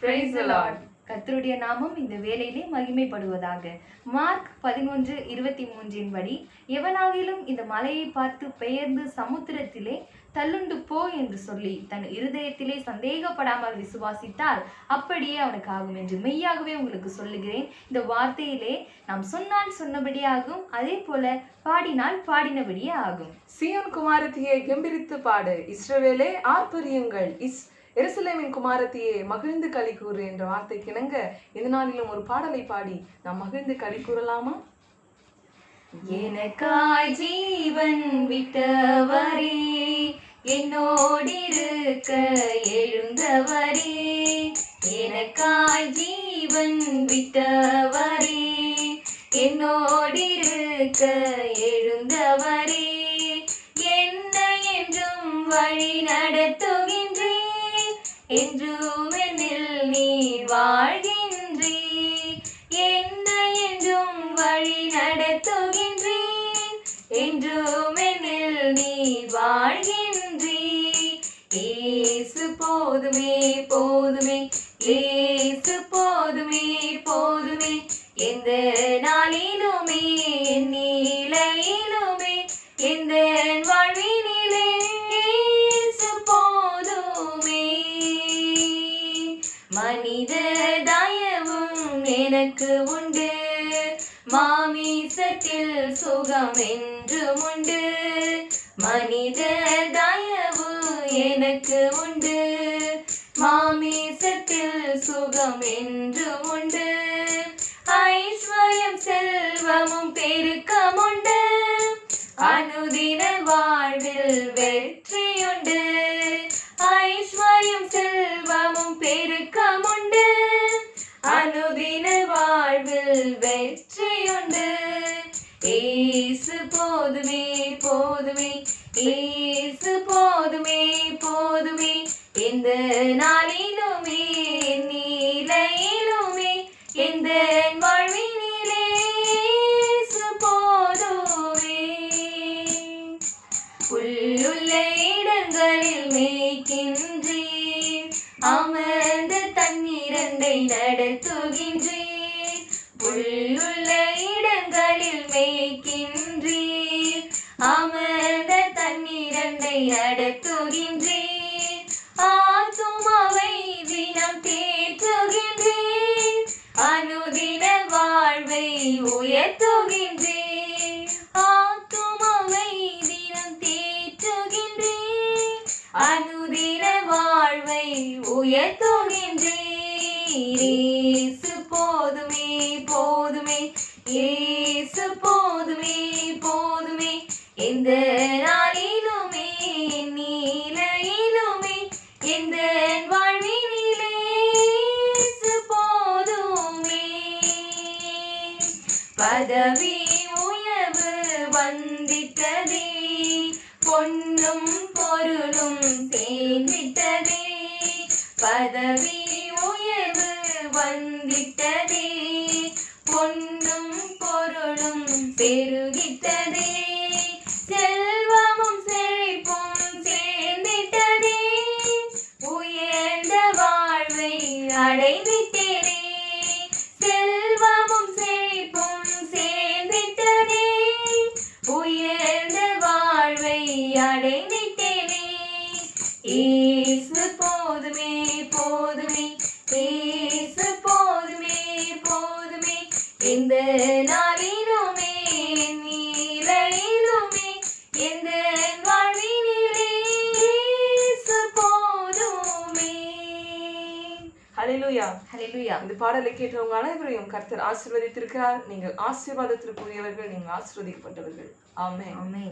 Praise the Lord. கர்த்தருடைய நாமம் இந்த வேளையிலே மகிமைப்படுவதாக. மார்க் 11:23 படி, எவனாகிலும் இந்த மலையை பார்த்து பெயர்ந்து சமுத்திரத்திலே தள்ளுண்டு போ என்று சொல்லி தன் இருதயத்திலே சந்தேகப்படாமல் விசுவாசித்தால் அப்படியே அவனுக்கு ஆகும் என்று மெய்யாகவே உங்களுக்கு சொல்லுகிறேன். இந்த வார்த்தையிலே நாம் சொன்னால் சொன்னபடியாகும், அதே போல பாடினால் பாடினபடியே ஆகும். சீயோன் குமாரத்தியே கெம்பீரித்து பாடு, இஸ்ரவேலே ஆர்ப்பரியுங்கள், எருசலேமின் குமாரத்தியே மகிழ்ந்து களி கூறு என்ற வார்த்தைக்கு இணங்க இந்த நாளிலும் ஒரு பாடலை பாடி நாம் மகிழ்ந்து களி கூறலாமா? எனக்காய் ஜீவன் விட்டவரே, என்னோடிருக்க எழுந்தவரே, எனக்காய் ஜீவன் விட்டவரே, என்னோடிருக்க எழுந்தவரே, என்னை என்றும் வழி நடத்துகின்றே, என்றும் என்னில் நீர் வாழ்கின்றே, என்னை என்றும் வழி நடத்துகின்றேன், என்றும் என்னில் நீர் வாழ்கின்றே, இயேசு போதுமே போதுமே, இயேசு போதுமே போதுமே, எந்த நாளிலுமே என் நிலையிலுமே எந்த வாழ்வினிலே இயேசு போதுமே. மனித தயவும் எனக்கு உண்டு, மாமிசத்தில் சுகம் என்றும் உண்டு, மனித தயவு எனக்கு உண்டு, மாமிசத்தில் சுகம் என்றும் உண்டு, ஐஸ்வர்யம் செல்வமும் பெருக்கம் உண்டு, அனுதின வாழ்வில் வெற்றியுண்டு, ஐஸ்வர்யம் செல்வமும் பெருக்கம் உண்டு, அனுதின வாழ்வில் வெற்றியுண்டு, இயேசு போதுமே போதுமே, இயேசு போதுமே போதுமே, எந்த நாளிலுமே நிலையிலுமே எந்த வாழ்வினிலே இயேசு போதுமே. புல்லுள்ள இடங்களில் மேய்க்கின்றேன், அமர்ந்த தண்ணீரண்டை நடத்துகின்றேன், புல்லுள்ள இடங்களில் மேய்க்கின்றேன், அமர்ந்த தண்ணீரண்டை நடத்துகின்றேன், ஆத்துமாவை தினம் தேற்றுகின்றேன், அனுதின வாழ்வை உயர்த்துகின்றேன், ஆத்துமாவை தினம் தேற்றுகின்றேன், அனுதின வாழ்வை உயர்த்துகின்றேன், இயேசு போதுமே போதுமே, இயேசு போதுமே போதுமே, எந்த நாளிலுமே நிலையிலுமே எந்த வாழ்வினிலே இயேசு போதுமே. பதவி உயர்வு வந்திட்டதே, பொன்னும் பொருளும் சேர்ந்திட்டதே, பதவி உயர்வு வந்திட்டதே, பொன்னும் பொருளும் பெருகிட்டதே, செல்வமும் செழிப்பும் சேர்ந்திட்டதே, உயர்ந்த வாழ்வை அடைந்திட்டேனே, செல்வமும் செழிப்பும் சேர்ந்திட்டதே, உயர்ந்த வாழ்வை அடைந்திட்டேனே, இயேசு போதுமே போதுமே, இயேசு போதுமே போதுமே, எந்த நாளிலுமே நிலையிலுமே எந்த வாழ்வினிலே இயேசு போதுமே. ஹல்லேலூயா. ஹல்லேலூயா. இந்த பாடலை கேட்டவங்க அனைவரையும் கர்த்தர் ஆசீர்வதித்திருக்கிறார். நீங்கள் ஆசீர்வாதத்திற்குரியவர்கள், நீங்கள் ஆசீர்வதிக்கப்பட்டவர்கள். ஆமென். ஆமென்.